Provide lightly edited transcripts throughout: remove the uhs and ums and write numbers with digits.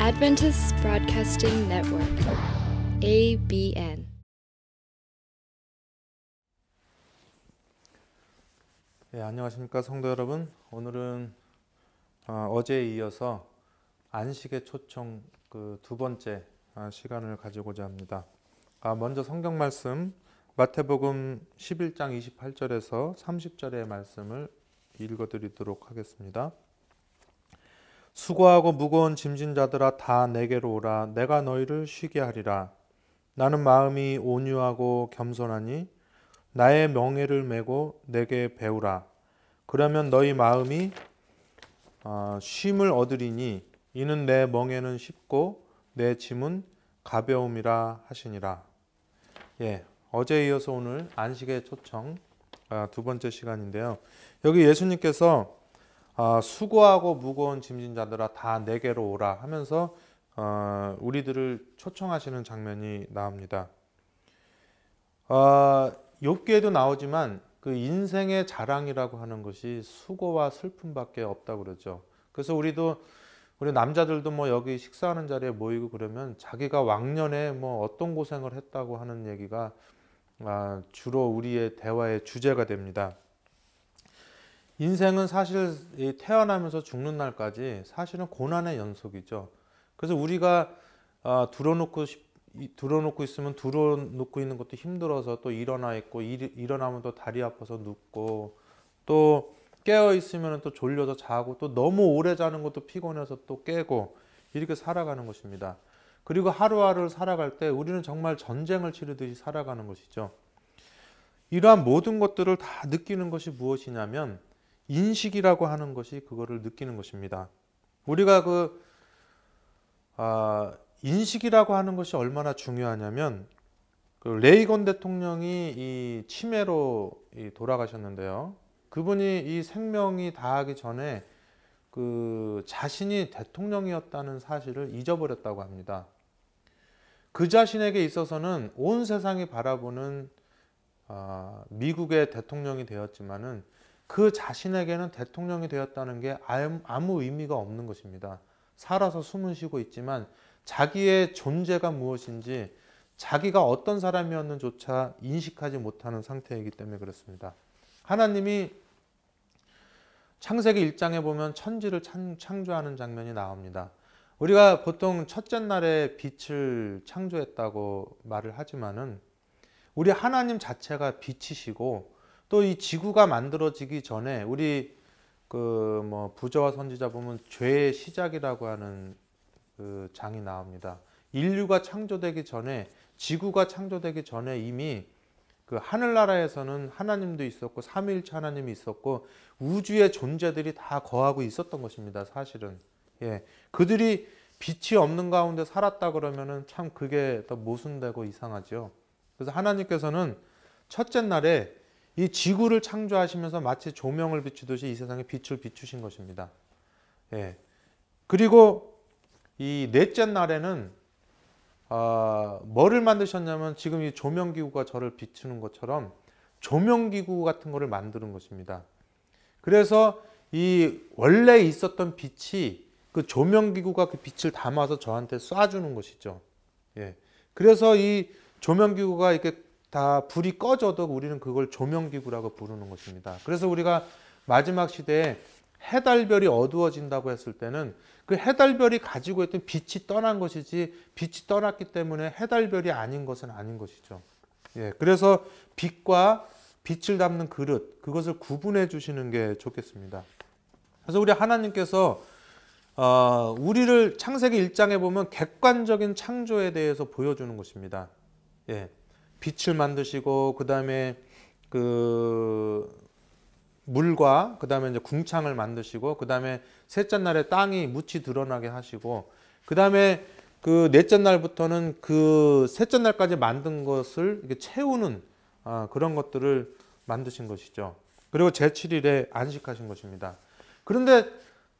Adventist Broadcasting Network, ABN. 네, 안녕하십니까 성도 여러분. 오늘은 어제에 이어서 안식의 초청 그 두 번째 시간을 가지고자 합니다. 먼저 성경 말씀 마태복음 11장 28절에서 30절의 말씀을 읽어드리도록 하겠습니다. 수고하고 무거운 짐진 자들아 다 내게로 오라. 내가 너희를 쉬게 하리라. 나는 마음이 온유하고 겸손하니 나의 멍에를 메고 내게 배우라. 그러면 너희 마음이 쉼을 얻으리니 이는 내 멍에는 쉽고 내 짐은 가벼움이라 하시니라. 어제에 이어서 오늘 안식의 초청 두 번째 시간인데요. 여기 예수님께서 수고하고 무거운 짐진 자들아 다 내게로 오라 하면서 우리들을 초청하시는 장면이 나옵니다. 욥기에도 나오지만 그 인생의 자랑이라고 하는 것이 수고와 슬픔밖에 없다고 그러죠. 그래서 우리 남자들도 뭐 여기 식사하는 자리에 모이고 그러면 자기가 왕년에 뭐 어떤 고생을 했다고 하는 얘기가 주로 우리의 대화의 주제가 됩니다. 인생은 사실 태어나면서 죽는 날까지 사실은 고난의 연속이죠. 그래서 우리가 들어놓고 있으면 들어놓고 있는 것도 힘들어서 또 일어나 있고 일어나면 또 다리 아파서 눕고 또 깨어 있으면 또 졸려서 자고 또 너무 오래 자는 것도 피곤해서 또 깨고 이렇게 살아가는 것입니다. 그리고 하루하루를 살아갈 때 우리는 정말 전쟁을 치르듯이 살아가는 것이죠. 이러한 모든 것들을 다 느끼는 것이 무엇이냐면 인식이라고 하는 것이 그거를 느끼는 것입니다. 우리가 인식이라고 하는 것이 얼마나 중요하냐면 레이건 대통령이 이 치매로 돌아가셨는데요. 그분이 이 생명이 다하기 전에 자신이 대통령이었다는 사실을 잊어버렸다고 합니다. 그 자신에게 있어서는 온 세상이 바라보는 미국의 대통령이 되었지만은 그 자신에게는 대통령이 되었다는 게 아무 의미가 없는 것입니다. 살아서 숨은 쉬고 있지만 자기의 존재가 무엇인지 자기가 어떤 사람이었는조차 인식하지 못하는 상태이기 때문에 그렇습니다. 하나님이 창세기 1장에 보면 천지를 창조하는 장면이 나옵니다. 우리가 보통 첫째 날에 빛을 창조했다고 말을 하지만은 우리 하나님 자체가 빛이시고 또 이 지구가 만들어지기 전에 우리 부조와 선지자 보면 죄의 시작이라고 하는 그 장이 나옵니다. 인류가 창조되기 전에 지구가 창조되기 전에 이미 그 하늘나라에서는 하나님도 있었고 삼위일체 하나님이 있었고 우주의 존재들이 다 거하고 있었던 것입니다. 사실은 그들이 빛이 없는 가운데 살았다 그러면은 참 그게 더 모순되고 이상하죠. 그래서 하나님께서는 첫째 날에 이 지구를 창조하시면서 마치 조명을 비추듯이 이 세상에 빛을 비추신 것입니다. 그리고 이 넷째 날에는 뭐를 만드셨냐면 지금 이 조명기구가 저를 비추는 것처럼 조명기구 같은 거를 만드는 것입니다. 그래서 이 원래 있었던 빛이 그 조명기구가 그 빛을 담아서 저한테 쏴주는 것이죠. 그래서 이 조명기구가 이렇게 다 불이 꺼져도 우리는 그걸 조명기구라고 부르는 것입니다. 그래서 우리가 마지막 시대에 해달별이 어두워진다고 했을 때는 그 해달별이 가지고 있던 빛이 떠난 것이지 빛이 떠났기 때문에 해달별이 아닌 것은 아닌 것이죠. 그래서 빛과 빛을 담는 그릇, 그것을 구분해 주시는 게 좋겠습니다. 그래서 우리 하나님께서 우리를 창세기 1장에 보면 객관적인 창조에 대해서 보여주는 것입니다. 빛을 만드시고 그 다음에 물과 그 다음에 이제 궁창을 만드시고 그 다음에 셋째 날에 땅이 묻히 드러나게 하시고 그 다음에 그 넷째 날부터는 그 셋째 날까지 만든 것을 이렇게 채우는 그런 것들을 만드신 것이죠. 그리고 제7일에 안식하신 것입니다. 그런데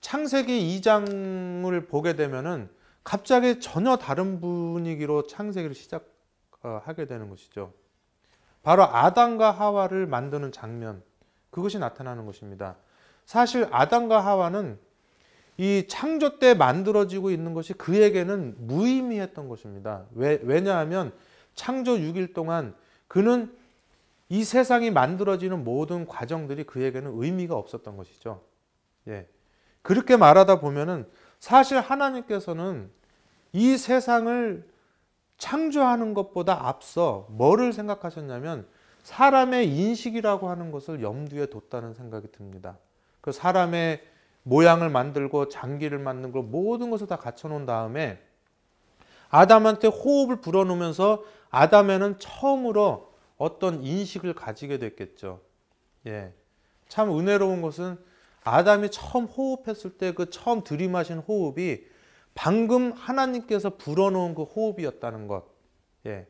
창세기 2장을 보게 되면은 갑자기 전혀 다른 분위기로 창세기를 시작하게 되는 것이죠. 바로 아담과 하와를 만드는 장면, 그것이 나타나는 것입니다. 사실 아담과 하와는 이 창조 때 만들어지고 있는 것이 그에게는 무의미했던 것입니다. 왜냐하면 창조 6일 동안 그는 이 세상이 만들어지는 모든 과정들이 그에게는 의미가 없었던 것이죠. 예. 그렇게 말하다 보면은 사실 하나님께서는 이 세상을 창조하는 것보다 앞서 뭐를 생각하셨냐면 사람의 인식이라고 하는 것을 염두에 뒀다는 생각이 듭니다. 그 사람의 모양을 만들고 장기를 만들고 모든 것을 다 갖춰놓은 다음에 아담한테 호흡을 불어넣으면서 아담에는 처음으로 어떤 인식을 가지게 됐겠죠. 예. 참 은혜로운 것은 아담이 처음 호흡했을 때 그 처음 들이마신 호흡이 방금 하나님께서 불어넣은 그 호흡이었다는 것. 예.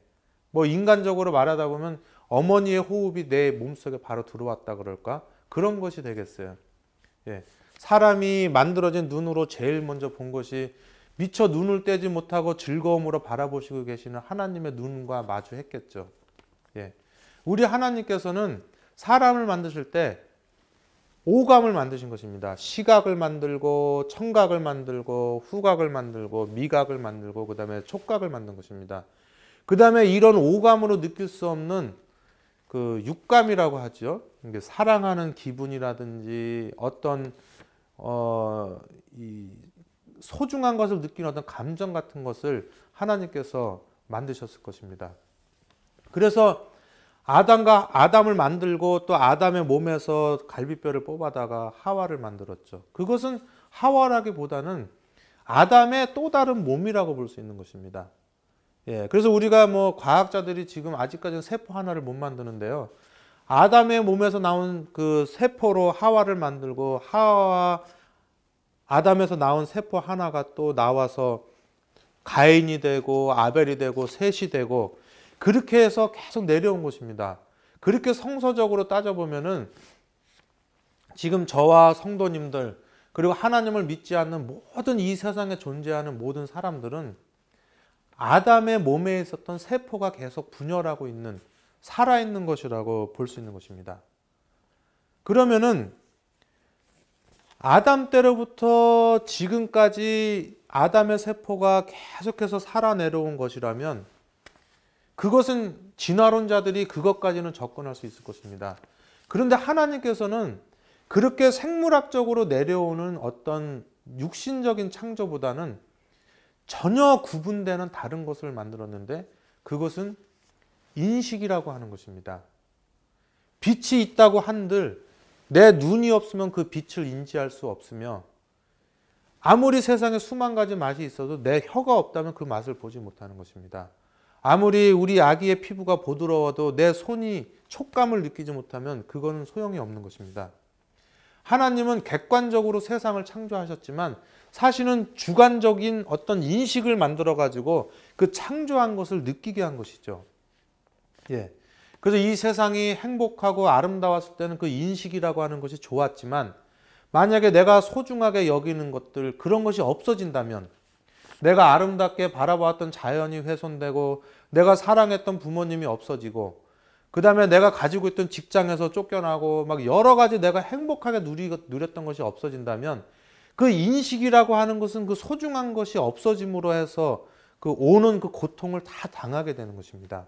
뭐 인간적으로 말하다 보면 어머니의 호흡이 내 몸속에 바로 들어왔다 그럴까? 그런 것이 되겠어요. 예. 사람이 만들어진 눈으로 제일 먼저 본 것이 미처 눈을 떼지 못하고 즐거움으로 바라보시고 계시는 하나님의 눈과 마주했겠죠. 예. 우리 하나님께서는 사람을 만드실 때 오감을 만드신 것입니다. 시각을 만들고 청각을 만들고 후각을 만들고 미각을 만들고 그 다음에 촉각을 만든 것입니다. 그 다음에 이런 오감으로 느낄 수 없는 그 육감이라고 하죠. 사랑하는 기분이라든지 어떤 이 소중한 것을 느끼는 어떤 감정 같은 것을 하나님께서 만드셨을 것입니다. 그래서 아담을 만들고 또 아담의 몸에서 갈비뼈를 뽑아다가 하와를 만들었죠. 그것은 하와라기보다는 아담의 또 다른 몸이라고 볼 수 있는 것입니다. 예, 그래서 우리가 뭐 과학자들이 지금 아직까지는 세포 하나를 못 만드는데요. 아담의 몸에서 나온 그 세포로 하와를 만들고 아담에서 나온 세포 하나가 또 나와서 가인이 되고 아벨이 되고 셋이 되고 그렇게 해서 계속 내려온 것입니다. 그렇게 성서적으로 따져보면은 지금 저와 성도님들 그리고 하나님을 믿지 않는 모든 이 세상에 존재하는 모든 사람들은 아담의 몸에 있었던 세포가 계속 분열하고 있는 살아있는 것이라고 볼 수 있는 것입니다. 그러면은 아담 때로부터 지금까지 아담의 세포가 계속해서 살아 내려온 것이라면 그것은 진화론자들이 그것까지는 접근할 수 있을 것입니다. 그런데 하나님께서는 그렇게 생물학적으로 내려오는 어떤 육신적인 창조보다는 전혀 구분되는 다른 것을 만들었는데 그것은 인식이라고 하는 것입니다. 빛이 있다고 한들 내 눈이 없으면 그 빛을 인지할 수 없으며 아무리 세상에 수만 가지 맛이 있어도 내 혀가 없다면 그 맛을 보지 못하는 것입니다. 아무리 우리 아기의 피부가 부드러워도 내 손이 촉감을 느끼지 못하면 그거는 소용이 없는 것입니다. 하나님은 객관적으로 세상을 창조하셨지만 사실은 주관적인 어떤 인식을 만들어 가지고 그 창조한 것을 느끼게 한 것이죠. 예. 그래서 이 세상이 행복하고 아름다웠을 때는 그 인식이라고 하는 것이 좋았지만 만약에 내가 소중하게 여기는 것들 그런 것이 없어진다면 내가 아름답게 바라보았던 자연이 훼손되고 내가 사랑했던 부모님이 없어지고 그 다음에 내가 가지고 있던 직장에서 쫓겨나고 막 여러 가지 내가 행복하게 누렸던 것이 없어진다면 그 인식이라고 하는 것은 그 소중한 것이 없어짐으로 해서 그 오는 그 고통을 다 당하게 되는 것입니다.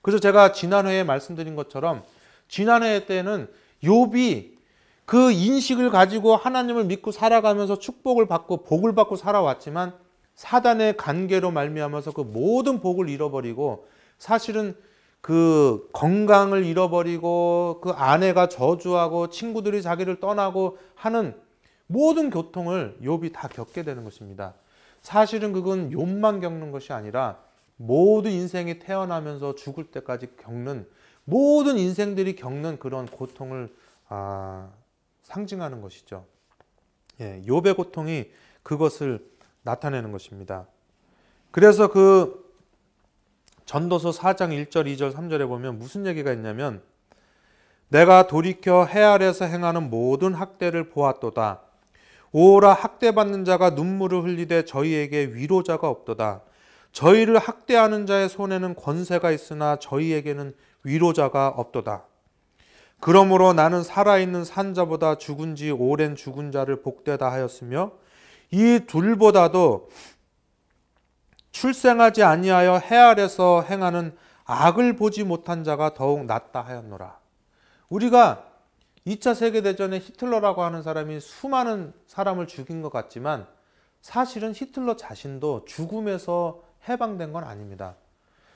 그래서 제가 지난해에 말씀드린 것처럼 지난해 때는 욥이 그 인식을 가지고 하나님을 믿고 살아가면서 축복을 받고 복을 받고 살아왔지만 사단의 관계로 말미암아서 그 모든 복을 잃어버리고 사실은 그 건강을 잃어버리고 그 아내가 저주하고 친구들이 자기를 떠나고 하는 모든 고통을 욥이 다 겪게 되는 것입니다. 사실은 그건 욥만 겪는 것이 아니라 모든 인생이 태어나면서 죽을 때까지 겪는 모든 인생들이 겪는 그런 고통을 상징하는 것이죠. 예, 욥의 고통이 그것을 나타내는 것입니다. 그래서 그 전도서 4장 1절, 2절, 3절에 보면 무슨 얘기가 있냐면 내가 돌이켜 해 아래에서 행하는 모든 학대를 보았도다. 오라 학대받는 자가 눈물을 흘리되 저희에게 위로자가 없도다. 저희를 학대하는 자의 손에는 권세가 있으나 저희에게는 위로자가 없도다. 그러므로 나는 살아있는 산자보다 죽은 지 오랜 죽은 자를 복되다 하였으며 이 둘보다도 출생하지 아니하여 해 아래서 행하는 악을 보지 못한 자가 더욱 낫다 하였노라. 우리가 2차 세계대전에 히틀러라고 하는 사람이 수많은 사람을 죽인 것 같지만 사실은 히틀러 자신도 죽음에서 해방된 건 아닙니다.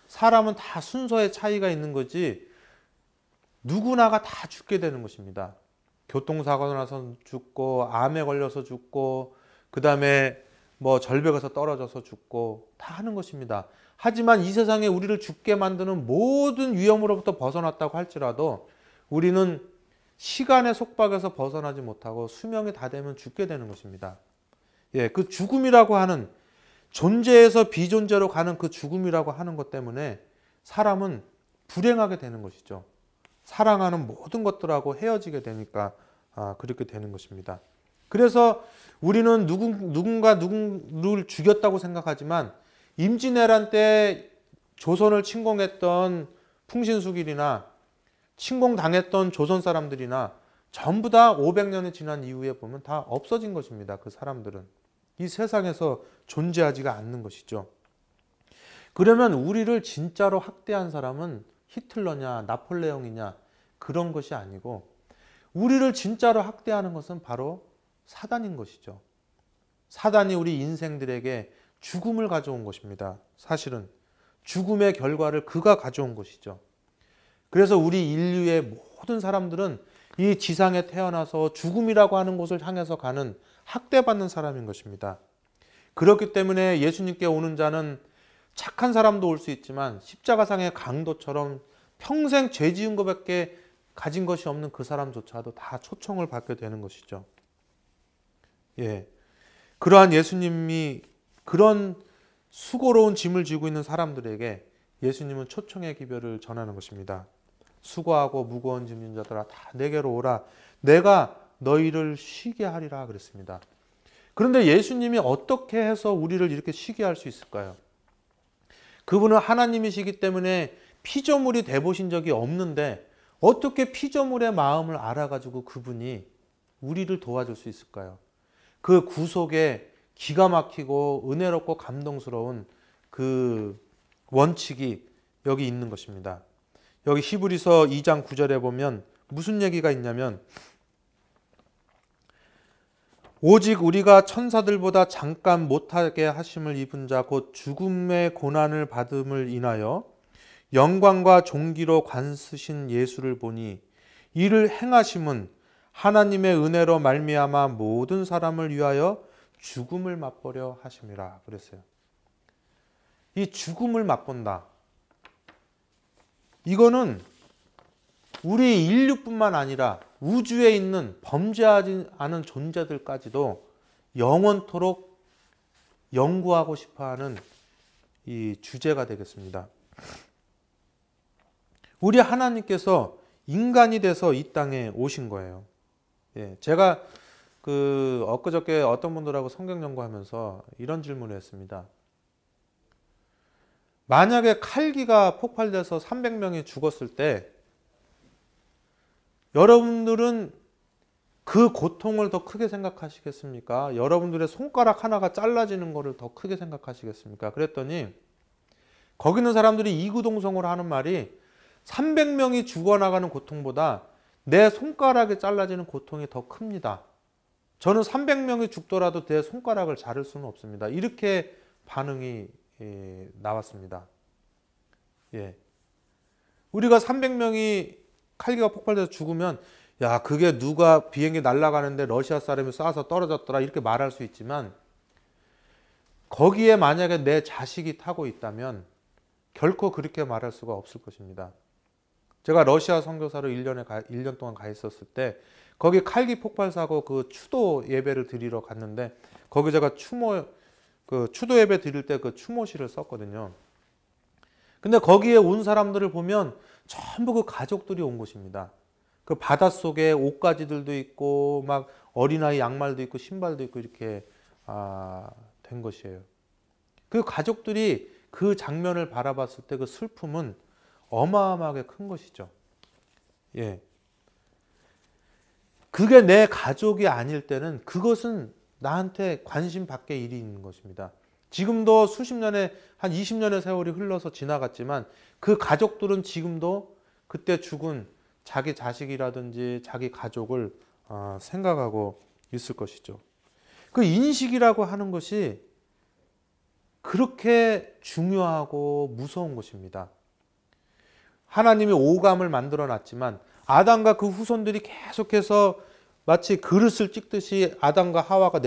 사람은 다 순서의 차이가 있는 거지 누구나가 다 죽게 되는 것입니다. 교통사고 나서 죽고, 암에 걸려서 죽고, 그 다음에 뭐 절벽에서 떨어져서 죽고 다 하는 것입니다. 하지만 이 세상에 우리를 죽게 만드는 모든 위험으로부터 벗어났다고 할지라도 우리는 시간의 속박에서 벗어나지 못하고 수명이 다 되면 죽게 되는 것입니다. 예, 그 죽음이라고 하는 존재에서 비존재로 가는 그 죽음이라고 하는 것 때문에 사람은 불행하게 되는 것이죠. 사랑하는 모든 것들하고 헤어지게 되니까 그렇게 되는 것입니다. 그래서 우리는 누군가 누구를 죽였다고 생각하지만 임진왜란 때 조선을 침공했던 풍신수길이나 침공당했던 조선 사람들이나 전부 다 500년이 지난 이후에 보면 다 없어진 것입니다. 그 사람들은 이 세상에서 존재하지가 않는 것이죠. 그러면 우리를 진짜로 학대한 사람은 히틀러냐 나폴레옹이냐 그런 것이 아니고 우리를 진짜로 학대하는 것은 바로 사단인 것이죠. 사단이 우리 인생들에게 죽음을 가져온 것입니다. 사실은 죽음의 결과를 그가 가져온 것이죠. 그래서 우리 인류의 모든 사람들은 이 지상에 태어나서 죽음이라고 하는 곳을 향해서 가는 학대받는 사람인 것입니다. 그렇기 때문에 예수님께 오는 자는 착한 사람도 올 수 있지만 십자가상의 강도처럼 평생 죄 지은 것밖에 가진 것이 없는 그 사람조차도 다 초청을 받게 되는 것이죠. 예, 그러한 예수님이 그런 수고로운 짐을 지고 있는 사람들에게 예수님은 초청의 기별을 전하는 것입니다. 수고하고 무거운 짐진 자들아 다 내게로 오라. 내가 너희를 쉬게 하리라 그랬습니다. 그런데 예수님이 어떻게 해서 우리를 이렇게 쉬게 할 수 있을까요? 그분은 하나님이시기 때문에 피조물이 돼보신 적이 없는데 어떻게 피조물의 마음을 알아가지고 그분이 우리를 도와줄 수 있을까요? 그 구속에 기가 막히고 은혜롭고 감동스러운 그 원칙이 여기 있는 것입니다. 여기 히브리서 2장 9절에 보면 무슨 얘기가 있냐면 오직 우리가 천사들보다 잠깐 못하게 하심을 입은 자 곧 죽음의 고난을 받음을 인하여 영광과 존귀로 관쓰신 예수를 보니 이를 행하심은 하나님의 은혜로 말미암아 모든 사람을 위하여 죽음을 맛보려 하심이라 그랬어요. 이 죽음을 맛본다. 이거는 우리 인류뿐만 아니라 우주에 있는 범죄하지 않은 존재들까지도 영원토록 연구하고 싶어하는 이 주제가 되겠습니다. 우리 하나님께서 인간이 돼서 이 땅에 오신 거예요. 예, 제가 엊그저께 어떤 분들하고 성경 연구하면서 이런 질문을 했습니다. 만약에 칼기가 폭발돼서 300명이 죽었을 때 여러분들은 그 고통을 더 크게 생각하시겠습니까? 여러분들의 손가락 하나가 잘라지는 것을 더 크게 생각하시겠습니까? 그랬더니 거기 있는 사람들이 이구동성으로 하는 말이 300명이 죽어나가는 고통보다 내 손가락이 잘라지는 고통이 더 큽니다. 저는 300명이 죽더라도 내 손가락을 자를 수는 없습니다. 이렇게 반응이 나왔습니다. 예. 우리가 300명이 칼기가 폭발돼서 죽으면 야 그게 누가 비행기 날아가는데 러시아 사람이 쏴서 떨어졌더라 이렇게 말할 수 있지만 거기에 만약에 내 자식이 타고 있다면 결코 그렇게 말할 수가 없을 것입니다. 제가 러시아 선교사로 1년 동안 가 있었을 때 거기 칼기 폭발 사고 그 추도 예배를 드리러 갔는데 거기 제가 추도 예배 드릴 때 그 추모시를 썼거든요. 근데 거기에 온 사람들을 보면 전부 그 가족들이 온 것입니다. 그 바닷속에 옷가지들도 있고 막 어린아이 양말도 있고 신발도 있고 이렇게 된 것이에요. 그 가족들이 그 장면을 바라봤을 때 그 슬픔은 어마어마하게 큰 것이죠. 예. 그게 내 가족이 아닐 때는 그것은 나한테 관심 밖의 일이 있는 것입니다. 지금도 수십 년의 한 20년의 세월이 흘러서 지나갔지만 그 가족들은 지금도 그때 죽은 자기 자식이라든지 자기 가족을 생각하고 있을 것이죠. 그 인식이라고 하는 것이 그렇게 중요하고 무서운 것입니다. 하나님이 오감을 만들어 놨지만 아담과 그 후손들이 계속해서 마치 그릇을 찍듯이 아담과 하와가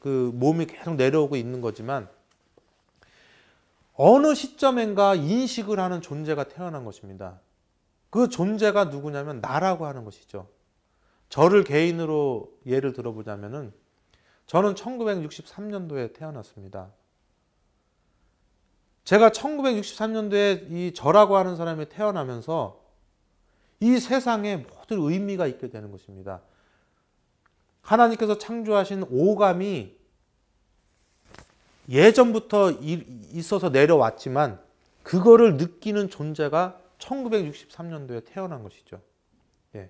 몸이 계속 내려오고 있는 거지만 어느 시점인가 인식을 하는 존재가 태어난 것입니다. 그 존재가 누구냐면 나라고 하는 것이죠. 저를 개인으로 예를 들어보자면은 저는 1963년도에 태어났습니다. 제가 1963년도에 이 저라고 하는 사람이 태어나면서 이 세상에 모든 의미가 있게 되는 것입니다. 하나님께서 창조하신 오감이 예전부터 있어서 내려왔지만 그거를 느끼는 존재가 1963년도에 태어난 것이죠. 예.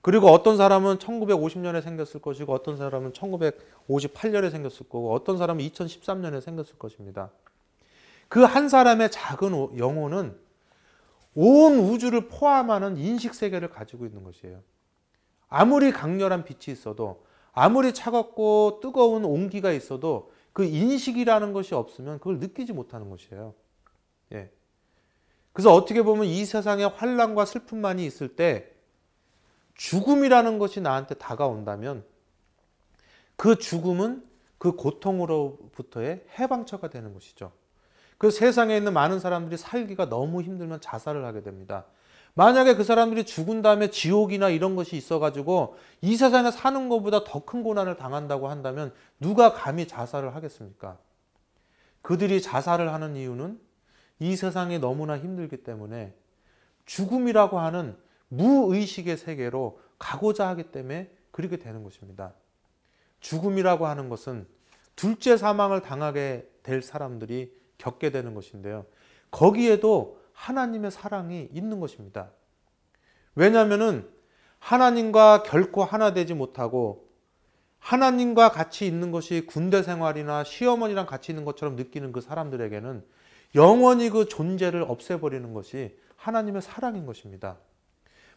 그리고 어떤 사람은 1950년에 생겼을 것이고 어떤 사람은 1958년에 생겼을 거고 어떤 사람은 2013년에 생겼을 것입니다. 그 한 사람의 작은 영혼은 온 우주를 포함하는 인식세계를 가지고 있는 것이에요. 아무리 강렬한 빛이 있어도 아무리 차갑고 뜨거운 온기가 있어도 그 인식이라는 것이 없으면 그걸 느끼지 못하는 것이에요. 예. 그래서 어떻게 보면 이 세상에 환난과 슬픔만이 있을 때 죽음이라는 것이 나한테 다가온다면 그 죽음은 그 고통으로부터의 해방처가 되는 것이죠. 그 세상에 있는 많은 사람들이 살기가 너무 힘들면 자살을 하게 됩니다. 만약에 그 사람들이 죽은 다음에 지옥이나 이런 것이 있어가지고 이 세상에 사는 것보다 더 큰 고난을 당한다고 한다면 누가 감히 자살을 하겠습니까? 그들이 자살을 하는 이유는 이 세상이 너무나 힘들기 때문에 죽음이라고 하는 무의식의 세계로 가고자 하기 때문에 그렇게 되는 것입니다. 죽음이라고 하는 것은 둘째 사망을 당하게 될 사람들이 겪게 되는 것인데요. 거기에도 하나님의 사랑이 있는 것입니다. 왜냐하면 하나님과 결코 하나 되지 못하고 하나님과 같이 있는 것이 군대 생활이나 시어머니랑 같이 있는 것처럼 느끼는 그 사람들에게는 영원히 그 존재를 없애버리는 것이 하나님의 사랑인 것입니다.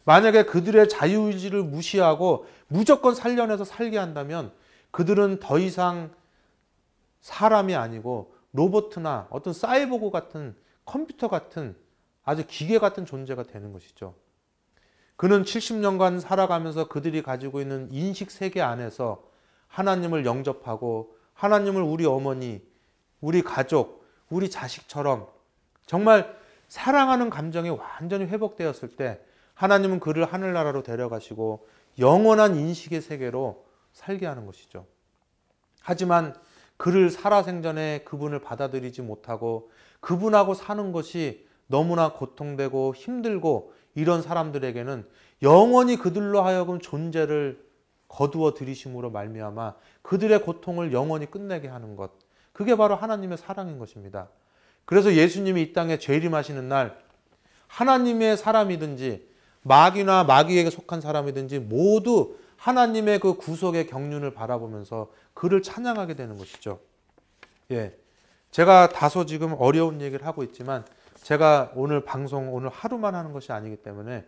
만약에 그들의 자유의지를 무시하고 무조건 살려내서 살게 한다면 그들은 더 이상 사람이 아니고 로봇이나 어떤 사이보그 같은 컴퓨터 같은 아주 기계 같은 존재가 되는 것이죠. 그는 70년간 살아가면서 그들이 가지고 있는 인식 세계 안에서 하나님을 영접하고 하나님을 우리 어머니, 우리 가족, 우리 자식처럼 정말 사랑하는 감정이 완전히 회복되었을 때 하나님은 그를 하늘나라로 데려가시고 영원한 인식의 세계로 살게 하는 것이죠. 하지만 그를 살아생전에 그분을 받아들이지 못하고 그분하고 사는 것이 너무나 고통되고 힘들고 이런 사람들에게는 영원히 그들로 하여금 존재를 거두어 들이심으로 말미암아 그들의 고통을 영원히 끝내게 하는 것, 그게 바로 하나님의 사랑인 것입니다. 그래서 예수님이 이 땅에 재림하시는 날 하나님의 사람이든지 마귀나 마귀에게 속한 사람이든지 모두 하나님의 그 구속의 경륜을 바라보면서 그를 찬양하게 되는 것이죠. 예, 제가 다소 지금 어려운 얘기를 하고 있지만 제가 오늘 방송 오늘 하루만 하는 것이 아니기 때문에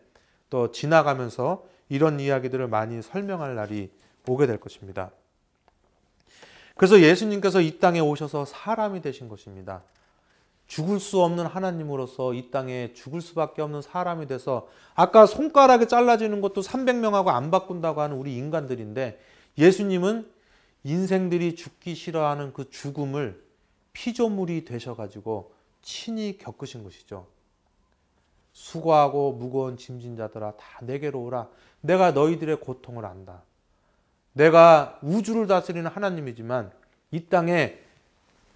또 지나가면서 이런 이야기들을 많이 설명할 날이 오게 될 것입니다. 그래서 예수님께서 이 땅에 오셔서 사람이 되신 것입니다. 죽을 수 없는 하나님으로서 이 땅에 죽을 수밖에 없는 사람이 돼서 아까 손가락이 잘라지는 것도 300명하고 안 바꾼다고 하는 우리 인간들인데 예수님은 인생들이 죽기 싫어하는 그 죽음을 피조물이 되셔가지고 친히 겪으신 것이죠. 수고하고 무거운 짐진 자들아 다 내게로 오라. 내가 너희들의 고통을 안다. 내가 우주를 다스리는 하나님이지만 이 땅에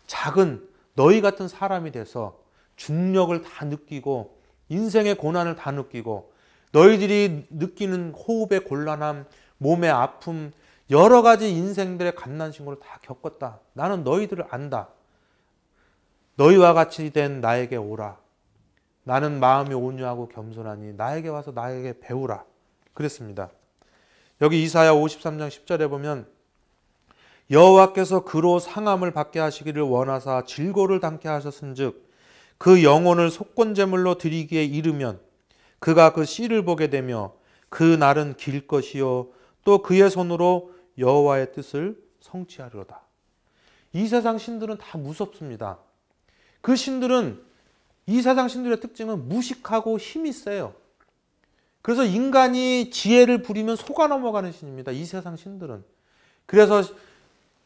작은 너희 같은 사람이 돼서 중력을 다 느끼고 인생의 고난을 다 느끼고 너희들이 느끼는 호흡의 곤란함, 몸의 아픔, 여러 가지 인생들의 갓난신고를 다 겪었다. 나는 너희들을 안다. 너희와 같이 된 나에게 오라. 나는 마음이 온유하고 겸손하니 나에게 와서 나에게 배우라. 그랬습니다. 여기 이사야 53장 10절에 보면 여호와께서 그로 상함을 받게 하시기를 원하사 질고를 담게 하셨은즉 그 영혼을 속건제물로 드리기에 이르면 그가 그 씨를 보게 되며 그 날은 길 것이요 또 그의 손으로 여호와의 뜻을 성취하리로다. 이 세상 신들은 다 무섭습니다. 그 신들은, 이 세상 신들의 특징은 무식하고 힘이 세요. 그래서 인간이 지혜를 부리면 속아 넘어가는 신입니다. 이 세상 신들은. 그래서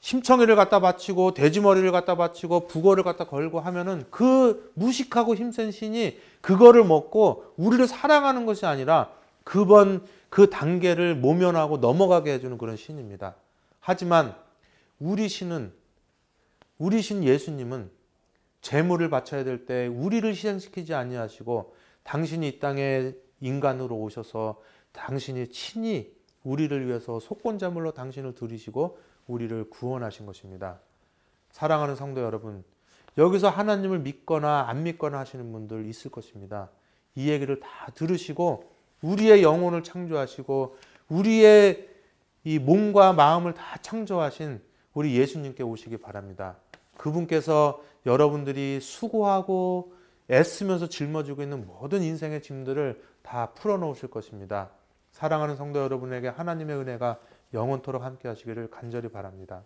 심청이를 갖다 바치고 돼지머리를 갖다 바치고 북어를 갖다 걸고 하면은 그 무식하고 힘센 신이 그거를 먹고 우리를 사랑하는 것이 아니라 그 단계를 모면하고 넘어가게 해주는 그런 신입니다. 하지만 우리 신 예수님은 제물을 바쳐야 될 때 우리를 희생시키지 아니하시고 당신이 이 땅에 인간으로 오셔서 당신이 친히 우리를 위해서 속건제물로 당신을 드리시고 우리를 구원하신 것입니다. 사랑하는 성도 여러분, 여기서 하나님을 믿거나 안 믿거나 하시는 분들 있을 것입니다. 이 얘기를 다 들으시고 우리의 영혼을 창조하시고 우리의 이 몸과 마음을 다 창조하신 우리 예수님께 오시기 바랍니다. 그분께서 여러분들이 수고하고 애쓰면서 짊어지고 있는 모든 인생의 짐들을 다 풀어놓으실 것입니다. 사랑하는 성도 여러분에게 하나님의 은혜가 영원토록 함께 하시기를 간절히 바랍니다.